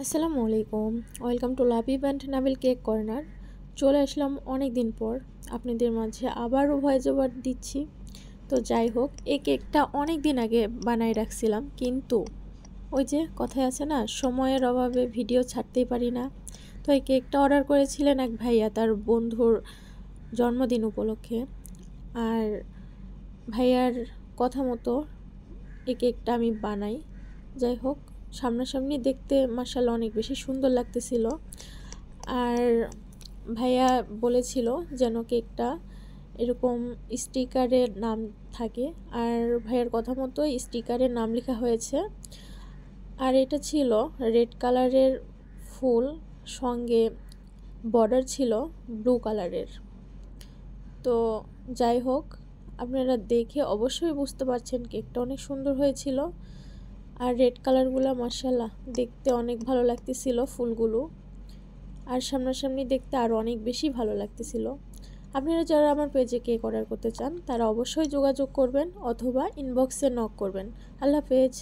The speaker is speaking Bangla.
আসসালামু আলাইকুম। Welcome to Labib and Nabil cake corner. চলে আসলাম অনেক দিন পর আপনাদের মাঝে আবারও ভয়েস ওভার দিচ্ছি। তো যাই হোক, এই কেকটা অনেক দিন আগে বানাই রাখছিলাম, কিন্তু ওই যে কথায় আছে না, সময়ের অভাবে ভিডিও ছাড়তেই পারি না। তো এই কেকটা অর্ডার করেছিলেন এক ভাইয়া তার বন্ধুর জন্মদিন উপলক্ষে। আর ভাইয়ার কথা মতো এই কেকটা আমি বানাই। যাই হোক, সামনাসামনি দেখতে মাশাআল্লাহ অনেক বেশি সুন্দর লাগতেছিল। আর ভাইয়া বলেছিল যেন কেকটা এরকম স্টিকারের নাম থাকে, আর ভাইয়ার কথা মতো স্টিকারের নাম লেখা হয়েছে। আর এটা ছিল রেড কালারের ফুল, সঙ্গে বর্ডার ছিল ব্লু কালারের। তো যাই হোক, আপনারা দেখে অবশ্যই বুঝতে পারছেন কেকটা অনেক সুন্দর হয়েছিল। আর রেড কালারগুলো মাশাআল্লাহ দেখতে অনেক ভালো লাগতেছিল ফুলগুলো, আর সামনাসামনি দেখতে আরও অনেক বেশি ভালো লাগতেছিল। আপনারা যারা আমার পেজে কেক অর্ডার করতে চান তারা অবশ্যই যোগাযোগ করবেন অথবা ইনবক্সে নক করবেন। আল্লাহ হাফেজ।